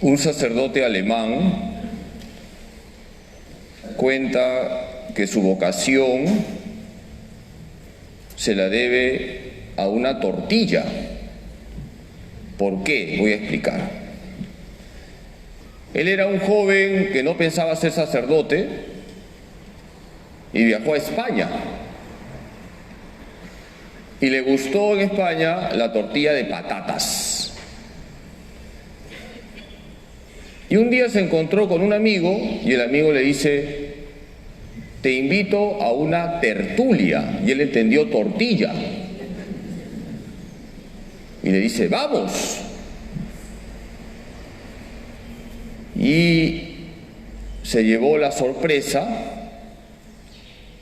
Un sacerdote alemán cuenta que su vocación se la debe a una tortilla. ¿Por qué? Voy a explicar. Él era un joven que no pensaba ser sacerdote y viajó a España. Y le gustó en España la tortilla de patatas. Y un día se encontró con un amigo y el amigo le dice: te invito a una tertulia. Y él entendió tortilla. Y le dice: vamos. Y se llevó la sorpresa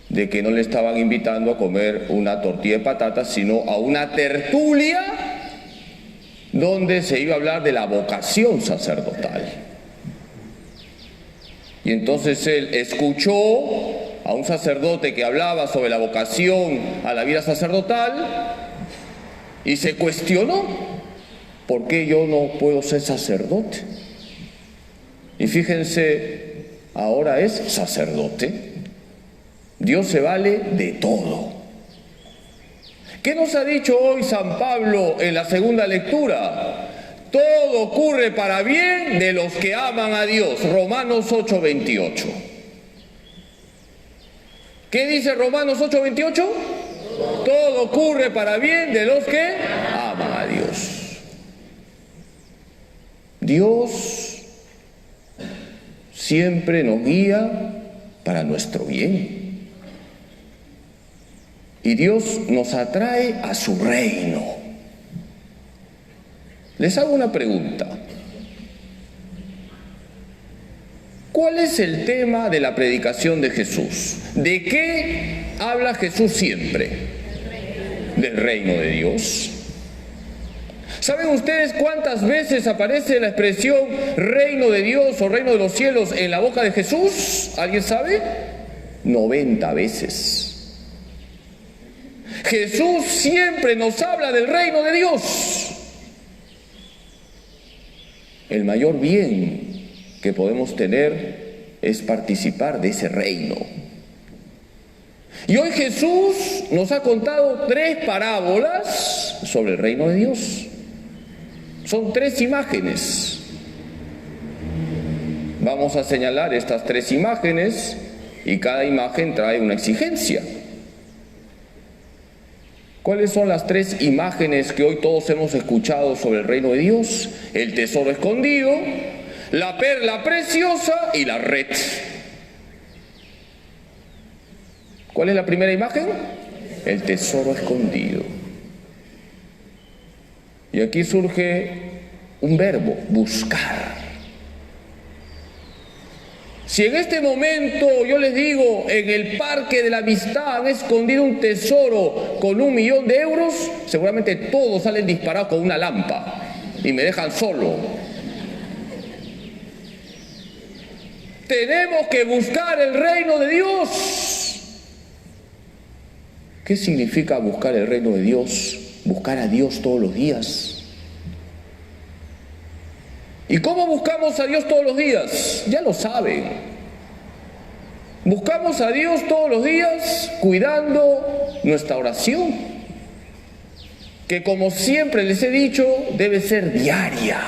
de que no le estaban invitando a comer una tortilla de patatas, sino a una tertulia donde se iba a hablar de la vocación sacerdotal. Y entonces él escuchó a un sacerdote que hablaba sobre la vocación a la vida sacerdotal y se cuestionó: ¿por qué yo no puedo ser sacerdote? Y fíjense, ahora es sacerdote. Dios se vale de todo. ¿Qué nos ha dicho hoy San Pablo en la segunda lectura? Todo ocurre para bien de los que aman a Dios. Romanos 8:28. ¿Qué dice Romanos 8:28? Todo ocurre para bien de los que aman a Dios. Dios siempre nos guía para nuestro bien. Y Dios nos atrae a su reino. Les hago una pregunta. ¿Cuál es el tema de la predicación de Jesús? ¿De qué habla Jesús siempre? Del reino de Dios. ¿Saben ustedes cuántas veces aparece la expresión reino de Dios o reino de los cielos en la boca de Jesús? ¿Alguien sabe? 90 veces. Jesús siempre nos habla del reino de Dios. El mayor bien que podemos tener es participar de ese reino. Y hoy Jesús nos ha contado 3 parábolas sobre el reino de Dios. Son 3 imágenes. Vamos a señalar estas 3 imágenes y cada imagen trae una exigencia. ¿Cuáles son las 3 imágenes que hoy todos hemos escuchado sobre el reino de Dios? El tesoro escondido, la perla preciosa y la red. ¿Cuál es la primera imagen? El tesoro escondido. Y aquí surge un verbo: buscar. Si en este momento yo les digo, en el parque de la amistad han escondido un tesoro con 1.000.000 de euros, seguramente todos salen disparados con una lámpara y me dejan solo. Tenemos que buscar el reino de Dios. ¿Qué significa buscar el reino de Dios? Buscar a Dios todos los días. ¿Y cómo buscamos a Dios todos los días? Ya lo saben. Buscamos a Dios todos los días cuidando nuestra oración, que como siempre les he dicho, debe ser diaria.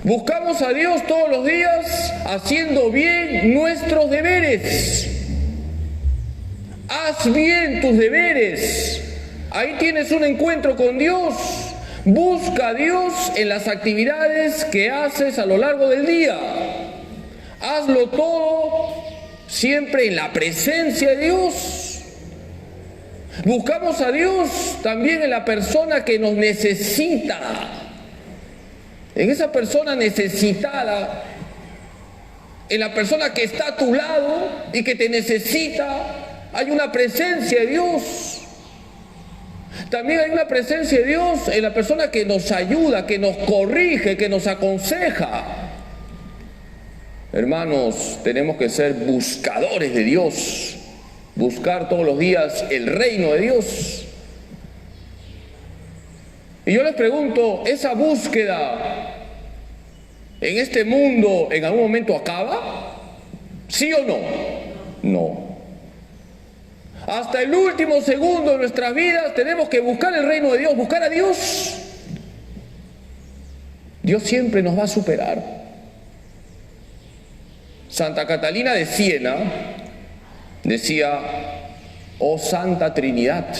Buscamos a Dios todos los días haciendo bien nuestros deberes. Haz bien tus deberes. Ahí tienes un encuentro con Dios. Busca a Dios en las actividades que haces a lo largo del día. Hazlo todo siempre en la presencia de Dios. Buscamos a Dios también en la persona que nos necesita. En esa persona necesitada, en la persona que está a tu lado y que te necesita, hay una presencia de Dios. También hay una presencia de Dios en la persona que nos ayuda, que nos corrige, que nos aconseja. Hermanos, tenemos que ser buscadores de Dios, buscar todos los días el reino de Dios. Y yo les pregunto, esa búsqueda en este mundo en algún momento acaba? ¿Sí o no? No. Hasta el último segundo de nuestras vidas tenemos que buscar el reino de Dios, buscar a Dios. Dios siempre nos va a superar. Santa Catalina de Siena decía: oh Santa Trinidad,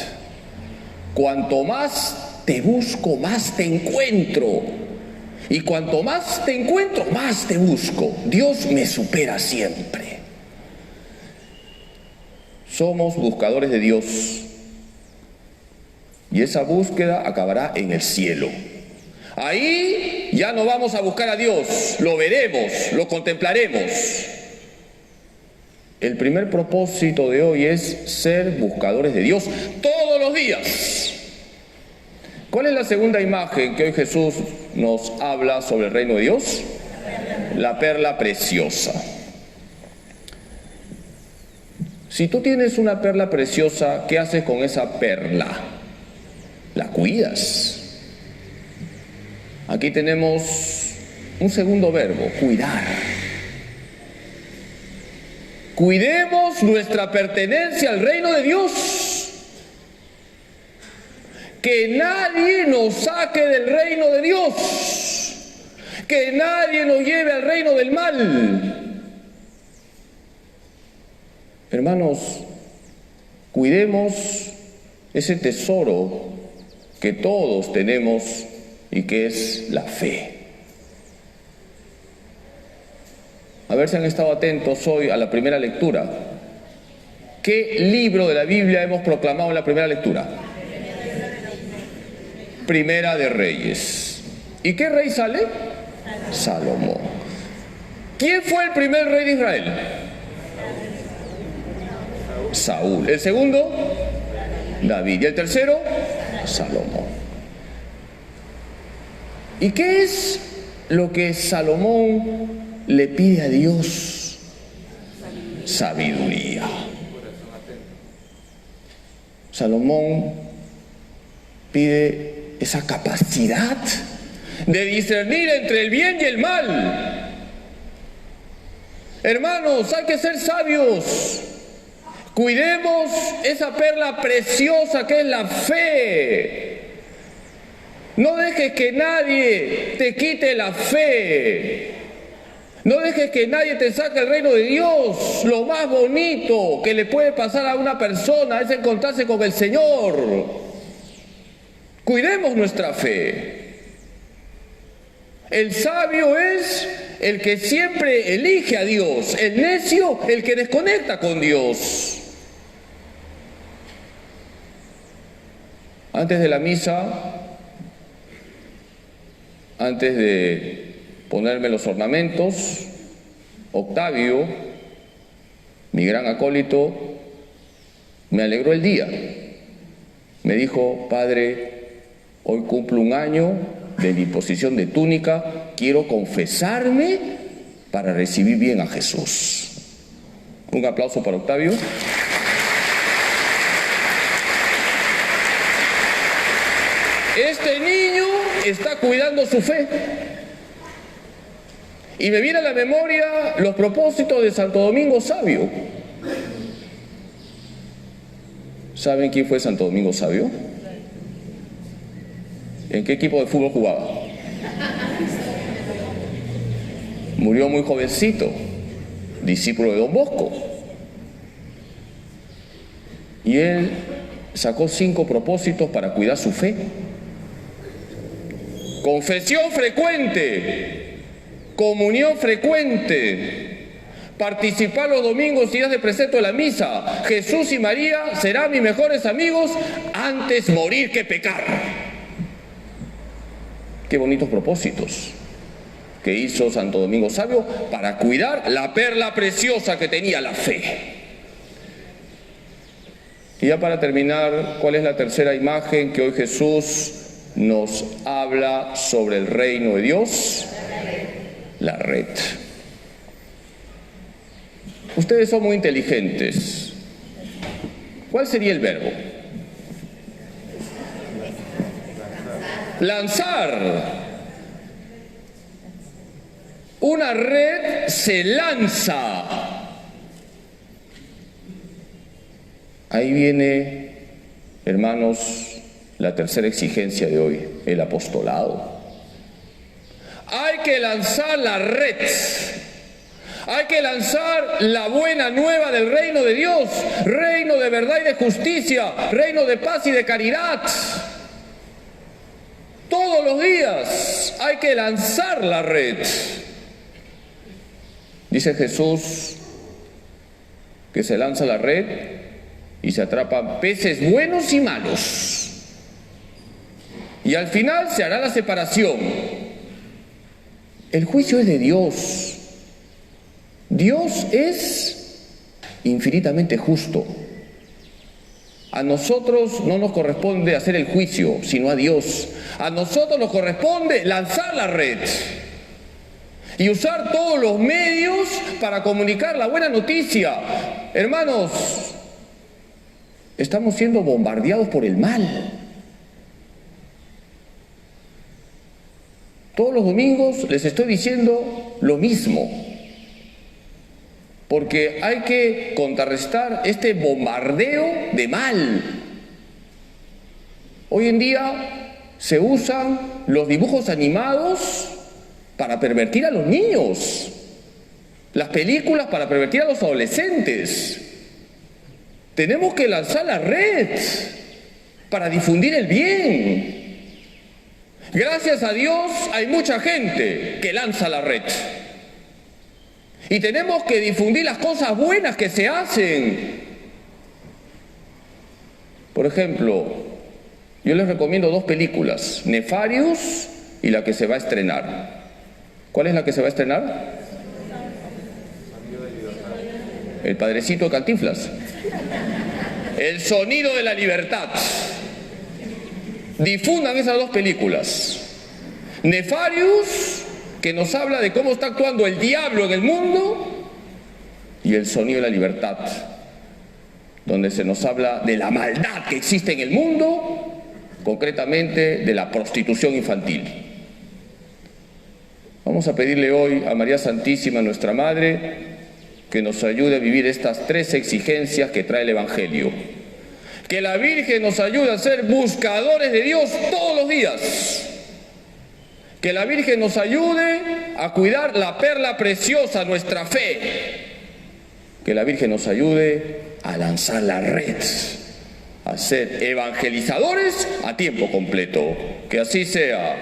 cuanto más te busco, más te encuentro. Y cuanto más te encuentro, más te busco. Dios me supera siempre. Somos buscadores de Dios. Y esa búsqueda acabará en el cielo. Ahí ya no vamos a buscar a Dios, lo veremos, lo contemplaremos. El primer propósito de hoy es ser buscadores de Dios todos los días. ¿Cuál es la segunda imagen que hoy Jesús nos habla sobre el reino de Dios? La perla preciosa. Si tú tienes una perla preciosa, ¿qué haces con esa perla? La cuidas. Aquí tenemos un segundo verbo: cuidar. Cuidemos nuestra pertenencia al reino de Dios. Que nadie nos saque del reino de Dios. Que nadie nos lleve al reino del mal. Hermanos, cuidemos ese tesoro que todos tenemos y que es la fe. A ver si han estado atentos hoy a la primera lectura. ¿Qué libro de la Biblia hemos proclamado en la primera lectura? Primera de Reyes. ¿Y qué rey sale? Salomón. ¿Quién fue el primer rey de Israel? Saúl. ¿El segundo? David. ¿Y el tercero? Salomón. ¿Y qué es lo que Salomón le pide a Dios? Sabiduría. Salomón pide esa capacidad de discernir entre el bien y el mal. Hermanos, hay que ser sabios. Cuidemos esa perla preciosa que es la fe. No dejes que nadie te quite la fe. No dejes que nadie te saque el reino de Dios. Lo más bonito que le puede pasar a una persona es encontrarse con el Señor. Cuidemos nuestra fe. El sabio es el que siempre elige a Dios. El necio, el que desconecta con Dios. Antes de la misa, antes de ponerme los ornamentos, Octavio, mi gran acólito, me alegró el día. Me dijo: padre, hoy cumplo un año de mi posición de túnica, quiero confesarme para recibir bien a Jesús. Un aplauso para Octavio. Este niño está cuidando su fe. Y me viene a la memoria los propósitos de Santo Domingo Sabio. ¿Saben quién fue Santo Domingo Sabio? ¿En qué equipo de fútbol jugaba? Murió muy jovencito, discípulo de Don Bosco. Y él sacó 5 propósitos para cuidar su fe. Confesión frecuente, comunión frecuente, participar los domingos y días de precepto de la misa. Jesús y María serán mis mejores amigos, antes morir que pecar. Qué bonitos propósitos que hizo Santo Domingo Sabio para cuidar la perla preciosa que tenía, la fe. Y ya para terminar, ¿cuál es la tercera imagen que hoy Jesús nos habla sobre el reino de Dios? La red. Ustedes son muy inteligentes. ¿Cuál sería el verbo? Lanzar. una red se lanza. Ahí viene, hermanos, la tercera exigencia de hoy, el apostolado. Hay que lanzar la red. Hay que lanzar la buena nueva del reino de Dios, reino de verdad y de justicia, reino de paz y de caridad. Todos los días hay que lanzar la red. Dice Jesús que se lanza la red y se atrapan peces buenos y malos. Y al final se hará la separación. El juicio es de Dios. Dios es infinitamente justo. A nosotros no nos corresponde hacer el juicio, sino a Dios. A nosotros nos corresponde lanzar la red y usar todos los medios para comunicar la buena noticia. Hermanos, estamos siendo bombardeados por el mal. Todos los domingos les estoy diciendo lo mismo, porque hay que contrarrestar este bombardeo de mal. Hoy en día se usan los dibujos animados para pervertir a los niños, las películas para pervertir a los adolescentes. Tenemos que lanzar la red para difundir el bien. Gracias a Dios hay mucha gente que lanza la red. Y tenemos que difundir las cosas buenas que se hacen. Por ejemplo, yo les recomiendo 2 películas, Nefarious y la que se va a estrenar. ¿Cuál es la que se va a estrenar? El Padrecito de Cantinflas. El Sonido de la Libertad. Difundan esas 2 películas. Nefarious, que nos habla de cómo está actuando el diablo en el mundo, y El Sonido de la Libertad, donde se nos habla de la maldad que existe en el mundo, concretamente de la prostitución infantil. Vamos a pedirle hoy a María Santísima, nuestra Madre, que nos ayude a vivir estas 3 exigencias que trae el Evangelio. Que la Virgen nos ayude a ser buscadores de Dios todos los días. Que la Virgen nos ayude a cuidar la perla preciosa, nuestra fe. Que la Virgen nos ayude a lanzar la red, a ser evangelizadores a tiempo completo. Que así sea.